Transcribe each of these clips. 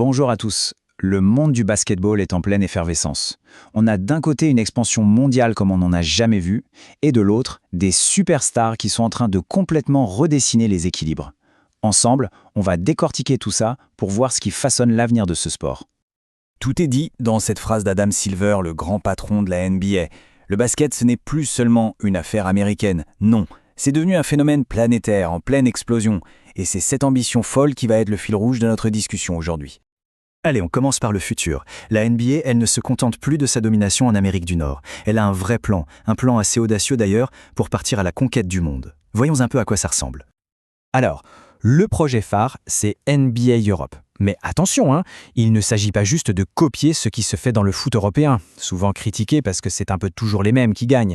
Bonjour à tous. Le monde du basketball est en pleine effervescence. On a d'un côté une expansion mondiale comme on n'en a jamais vu, et de l'autre, des superstars qui sont en train de complètement redessiner les équilibres. Ensemble, on va décortiquer tout ça pour voir ce qui façonne l'avenir de ce sport. Tout est dit dans cette phrase d'Adam Silver, le grand patron de la NBA. Le basket, ce n'est plus seulement une affaire américaine, non. C'est devenu un phénomène planétaire, en pleine explosion. Et c'est cette ambition folle qui va être le fil rouge de notre discussion aujourd'hui. Allez, on commence par le futur. La NBA, elle ne se contente plus de sa domination en Amérique du Nord. Elle a un vrai plan, un plan assez audacieux d'ailleurs, pour partir à la conquête du monde. Voyons un peu à quoi ça ressemble. Alors, le projet phare, c'est NBA Europe. Mais attention, il ne s'agit pas juste de copier ce qui se fait dans le foot européen, souvent critiqué parce que c'est un peu toujours les mêmes qui gagnent.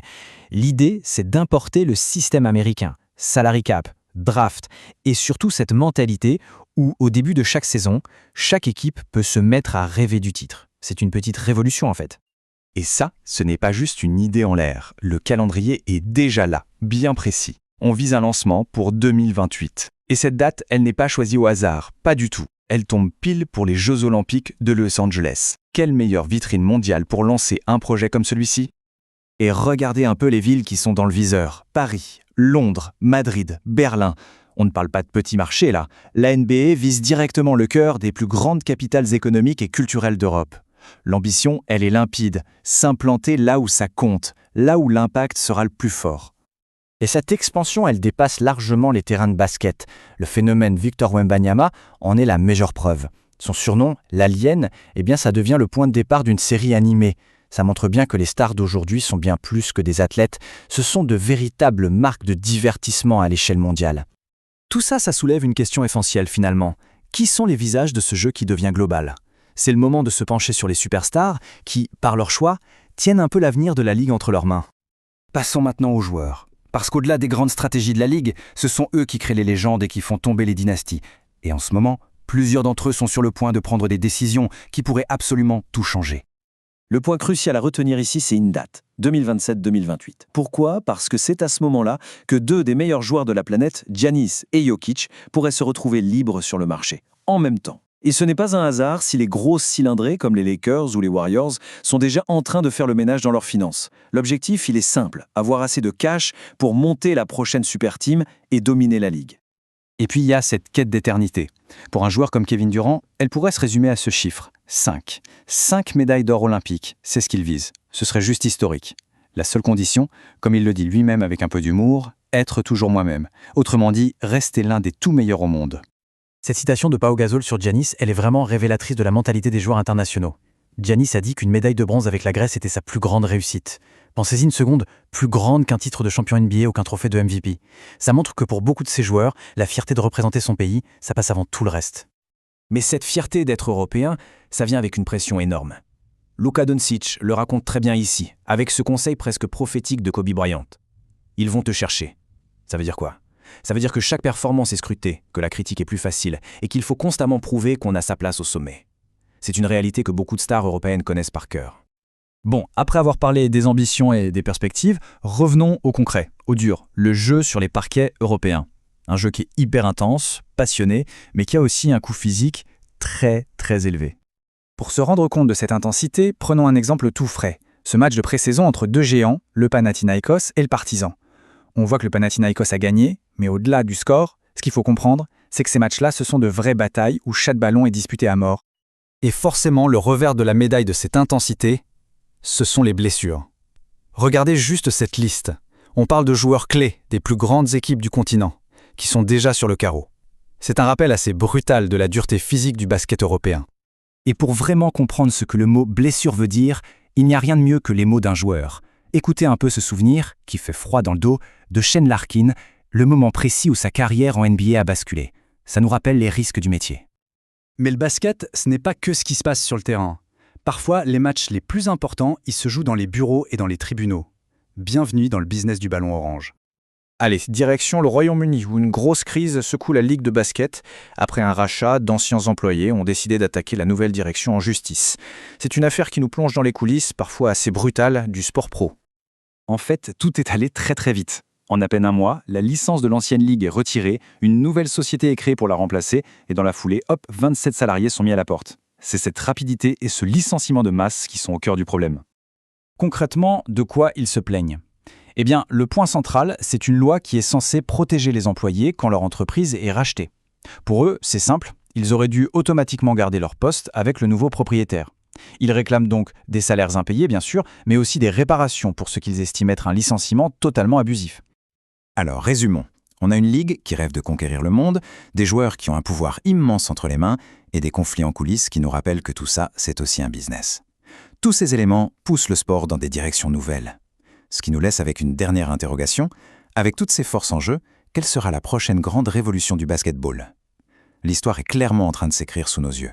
L'idée, c'est d'importer le système américain, salary cap, draft, et surtout cette mentalité où, au début de chaque saison, chaque équipe peut se mettre à rêver du titre. C'est une petite révolution en fait. Et ça, ce n'est pas juste une idée en l'air. Le calendrier est déjà là, bien précis. On vise un lancement pour 2028. Et cette date, elle n'est pas choisie au hasard, pas du tout. Elle tombe pile pour les Jeux Olympiques de Los Angeles. Quelle meilleure vitrine mondiale pour lancer un projet comme celui-ci ? Et regardez un peu les villes qui sont dans le viseur. Paris, Londres, Madrid, Berlin. On ne parle pas de petits marchés là. La NBA vise directement le cœur des plus grandes capitales économiques et culturelles d'Europe. L'ambition, elle est limpide. S'implanter là où ça compte, là où l'impact sera le plus fort. Et cette expansion, elle dépasse largement les terrains de basket. Le phénomène Victor Wembanyama en est la majeure preuve. Son surnom, l'Alien, ça devient le point de départ d'une série animée. Ça montre bien que les stars d'aujourd'hui sont bien plus que des athlètes. Ce sont de véritables marques de divertissement à l'échelle mondiale. Tout ça, ça soulève une question essentielle finalement. Qui sont les visages de ce jeu qui devient global ? C'est le moment de se pencher sur les superstars qui, par leur choix, tiennent un peu l'avenir de la Ligue entre leurs mains. Passons maintenant aux joueurs. Parce qu'au-delà des grandes stratégies de la Ligue, ce sont eux qui créent les légendes et qui font tomber les dynasties. Et en ce moment, plusieurs d'entre eux sont sur le point de prendre des décisions qui pourraient absolument tout changer. Le point crucial à retenir ici, c'est une date, 2027-2028. Pourquoi ? Parce que c'est à ce moment-là que deux des meilleurs joueurs de la planète, Giannis et Jokic, pourraient se retrouver libres sur le marché, en même temps. Et ce n'est pas un hasard si les grosses cylindrées comme les Lakers ou les Warriors sont déjà en train de faire le ménage dans leurs finances. L'objectif, il est simple, avoir assez de cash pour monter la prochaine super team et dominer la ligue. Et puis il y a cette quête d'éternité. Pour un joueur comme Kevin Durant, elle pourrait se résumer à ce chiffre, 5. 5 médailles d'or olympiques, c'est ce qu'il vise. Ce serait juste historique. La seule condition, comme il le dit lui-même avec un peu d'humour, être toujours moi-même. Autrement dit, rester l'un des tout meilleurs au monde. Cette citation de Pau Gasol sur Giannis, elle est vraiment révélatrice de la mentalité des joueurs internationaux. Giannis a dit qu'une médaille de bronze avec la Grèce était sa plus grande réussite. Pensez-y une seconde, plus grande qu'un titre de champion NBA ou qu'un trophée de MVP. Ça montre que pour beaucoup de ces joueurs, la fierté de représenter son pays, ça passe avant tout le reste. Mais cette fierté d'être européen, ça vient avec une pression énorme. Luka Doncic le raconte très bien ici, avec ce conseil presque prophétique de Kobe Bryant. Ils vont te chercher. Ça veut dire quoi ? Ça veut dire que chaque performance est scrutée, que la critique est plus facile et qu'il faut constamment prouver qu'on a sa place au sommet. C'est une réalité que beaucoup de stars européennes connaissent par cœur. Bon, après avoir parlé des ambitions et des perspectives, revenons au concret, au dur, le jeu sur les parquets européens. Un jeu qui est hyper intense, passionné, mais qui a aussi un coût physique très très élevé. Pour se rendre compte de cette intensité, prenons un exemple tout frais. Ce match de pré-saison entre deux géants, le Panathinaikos et le Partizan. On voit que le Panathinaikos a gagné, mais au-delà du score, ce qu'il faut comprendre, c'est que ces matchs-là, ce sont de vraies batailles où chaque ballon est disputé à mort. Et forcément, le revers de la médaille de cette intensité, ce sont les blessures. Regardez juste cette liste. On parle de joueurs clés des plus grandes équipes du continent, qui sont déjà sur le carreau. C'est un rappel assez brutal de la dureté physique du basket européen. Et pour vraiment comprendre ce que le mot blessure veut dire, il n'y a rien de mieux que les mots d'un joueur. Écoutez un peu ce souvenir, qui fait froid dans le dos, de Shane Larkin, le moment précis où sa carrière en NBA a basculé. Ça nous rappelle les risques du métier. Mais le basket, ce n'est pas que ce qui se passe sur le terrain. Parfois, les matchs les plus importants, ils se jouent dans les bureaux et dans les tribunaux. Bienvenue dans le business du ballon orange. Allez, direction le Royaume-Uni, où une grosse crise secoue la Ligue de basket. Après un rachat, d'anciens employés ont décidé d'attaquer la nouvelle direction en justice. C'est une affaire qui nous plonge dans les coulisses, parfois assez brutales, du sport pro. En fait, tout est allé très très vite. En à peine un mois, la licence de l'ancienne ligue est retirée, une nouvelle société est créée pour la remplacer, et dans la foulée, hop, 27 salariés sont mis à la porte. C'est cette rapidité et ce licenciement de masse qui sont au cœur du problème. Concrètement, de quoi ils se plaignent? Eh bien, le point central, c'est une loi qui est censée protéger les employés quand leur entreprise est rachetée. Pour eux, c'est simple, ils auraient dû automatiquement garder leur poste avec le nouveau propriétaire. Ils réclament donc des salaires impayés, bien sûr, mais aussi des réparations pour ce qu'ils estiment être un licenciement totalement abusif. Alors, résumons. On a une ligue qui rêve de conquérir le monde, des joueurs qui ont un pouvoir immense entre les mains et des conflits en coulisses qui nous rappellent que tout ça, c'est aussi un business. Tous ces éléments poussent le sport dans des directions nouvelles. Ce qui nous laisse avec une dernière interrogation. Avec toutes ces forces en jeu, quelle sera la prochaine grande révolution du basketball? L'histoire est clairement en train de s'écrire sous nos yeux.